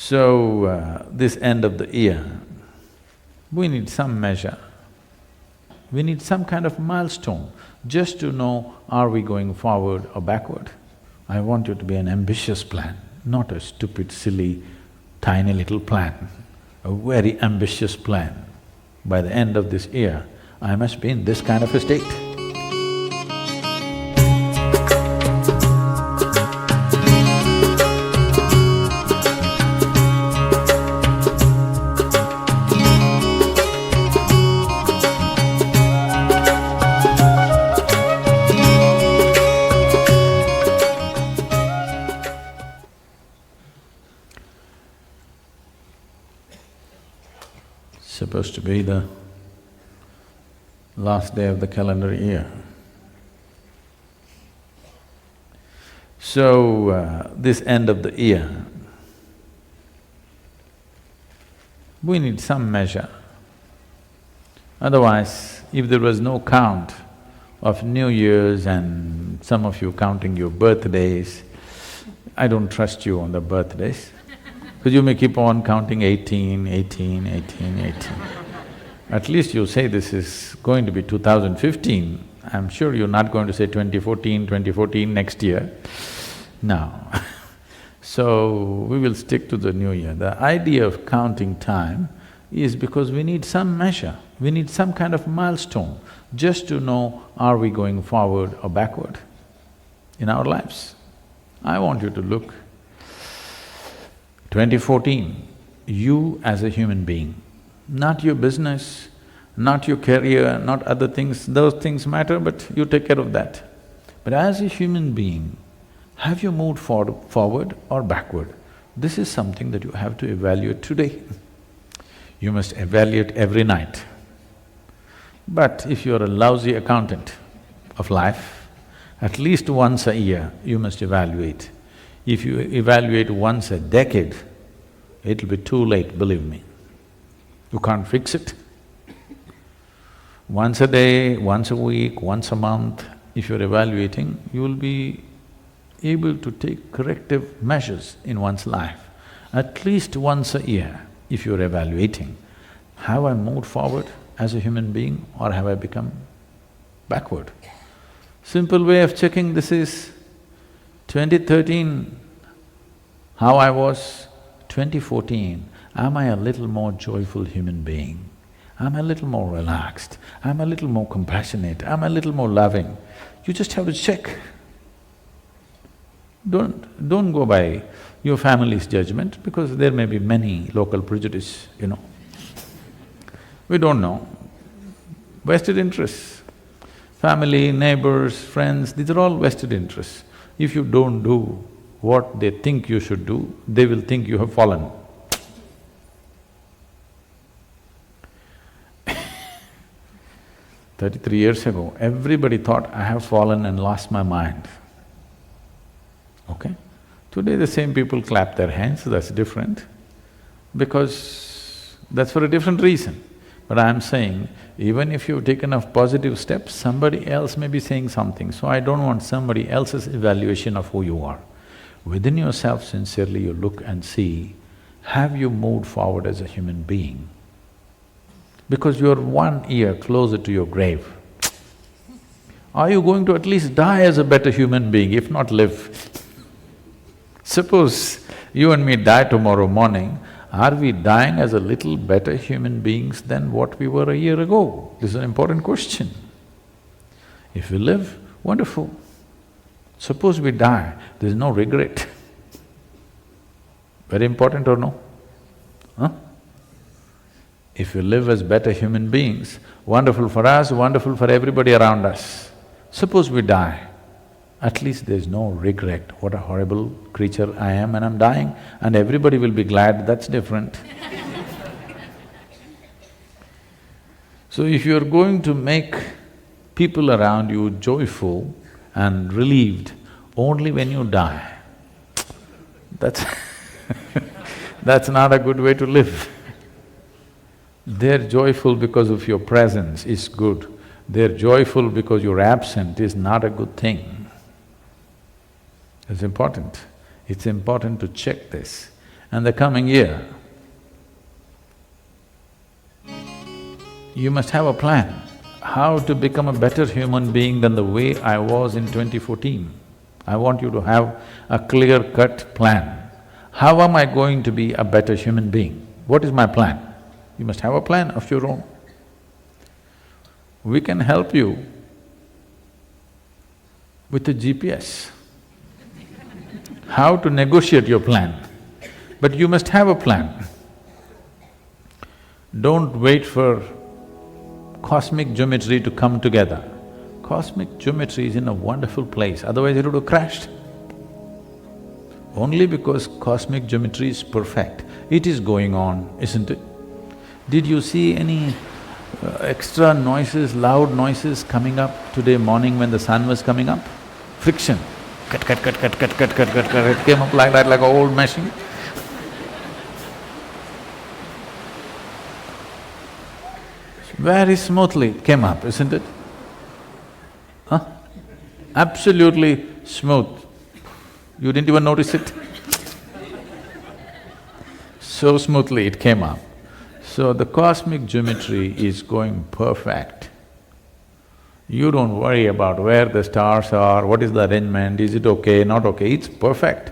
This end of the year, we need some measure. We need some kind of milestone just to know, are we going forward or backward? I want you to be an ambitious plan, not a stupid, silly, tiny little plan, a very ambitious plan. By the end of this year, I must be in this kind of a state. Supposed to be the last day of the calendar year. This end of the year, we need some measure. Otherwise, if there was no count of New Year's and some of you counting your birthdays, I don't trust you on the birthdays. Because you may keep on counting 18, 18, 18, 18. At least you say this is going to be 2015, I'm sure you're not going to say 2014, 2014 next year. No. So, we will stick to the new year. The idea of counting time is because we need some measure, we need some kind of milestone just to know, are we going forward or backward in our lives. I want you to look 2014, you as a human being, not your business, not your career, not other things, those things matter, but you take care of that. But as a human being, have you moved forward or backward? This is something that you have to evaluate today. You must evaluate every night. But if you're a lousy accountant of life, at least once a year you must evaluate. If you evaluate once a decade, it'll be too late, believe me. You can't fix it. Once a day, once a week, once a month, if you're evaluating, you will be able to take corrective measures in one's life. At least once a year, if you're evaluating, have I moved forward as a human being or have I become backward? Simple way of checking this is 2013, how I was, 2014, am I a little more joyful human being? Am I a little more relaxed? Am I a little more compassionate? Am I a little more loving? You just have to check. Don't go by your family's judgment because there may be many local prejudice, you know. We don't know. Vested interests. Family, neighbors, friends, these are all vested interests. If you don't do what they think you should do, they will think you have fallen. 33 years ago, everybody thought I have fallen and lost my mind. Okay? Today the same people clap their hands, that's different, because that's for a different reason. But I'm saying, even if you've taken a positive step, somebody else may be saying something, so I don't want somebody else's evaluation of who you are. Within yourself, sincerely you look and see, have you moved forward as a human being? Because you're 1 year closer to your grave. Are you going to at least die as a better human being, if not live? Suppose you and me die tomorrow morning, are we dying as a little better human beings than what we were a year ago? This is an important question. If we live, wonderful. Suppose we die, there's no regret. Very important or no? Huh? If we live as better human beings, wonderful for us, wonderful for everybody around us. Suppose we die, at least there's no regret, what a horrible creature I am and I'm dying, and everybody will be glad, that's different. So if you're going to make people around you joyful and relieved only when you die, that's that's not a good way to live. They're joyful because of your presence is good. They're joyful because you're absent is not a good thing. It's important. It's important to check this. And the coming year, you must have a plan how to become a better human being than the way I was in 2014. I want you to have a clear-cut plan. How am I going to be a better human being? What is my plan? You must have a plan of your own. We can help you with a GPS, how to negotiate your plan, but you must have a plan. Don't wait for cosmic geometry to come together. Cosmic geometry is in a wonderful place, otherwise it would have crashed. Only because cosmic geometry is perfect, it is going on, isn't it? Did you see any extra noises, loud noises coming up today morning when the sun was coming up? Friction, cut, cut, cut, cut, cut, cut, cut, cut, cut, it came up like that, like an old machine. Very smoothly it came up, isn't it? Huh? Absolutely smooth. You didn't even notice it? So smoothly it came up. So the cosmic geometry is going perfect. You don't worry about where the stars are, what is the arrangement, is it okay, not okay, it's perfect.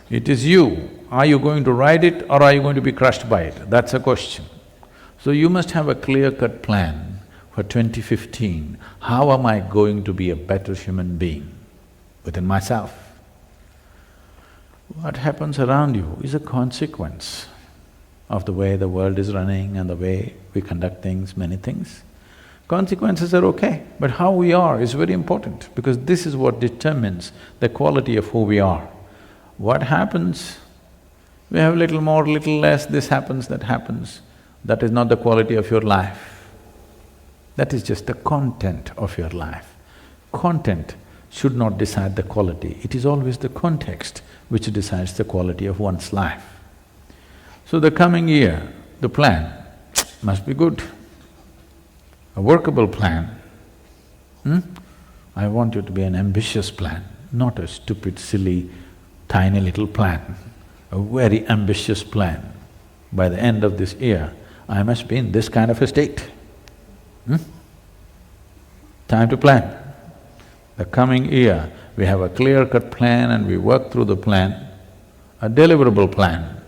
It is you. Are you going to ride it or are you going to be crushed by it? That's a question. So you must have a clear-cut plan for 2015. How am I going to be a better human being within myself? What happens around you is a consequence of the way the world is running and the way we conduct things, many things. Consequences are okay, but how we are is very important because this is what determines the quality of who we are. What happens, we have little more, little less, this happens, that happens, that is not the quality of your life. That is just the content of your life. Content should not decide the quality, it is always the context which decides the quality of one's life. So the coming year, the plan must be good, a workable plan. I want you to be an ambitious plan, not a stupid, silly, tiny little plan, a very ambitious plan. By the end of this year, I must be in this kind of a state. Time to plan. The coming year, we have a clear-cut plan and we work through the plan, a deliverable plan,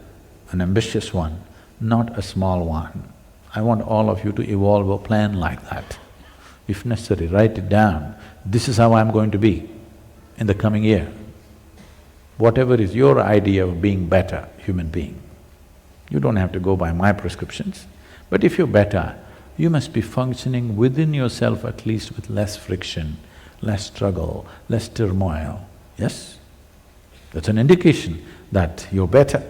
an ambitious one, not a small one. I want all of you to evolve a plan like that. If necessary, write it down. This is how I'm going to be in the coming year. Whatever is your idea of being better human being. You don't have to go by my prescriptions, but if you're better, you must be functioning within yourself at least with less friction, less struggle, less turmoil, yes? That's an indication that you're better.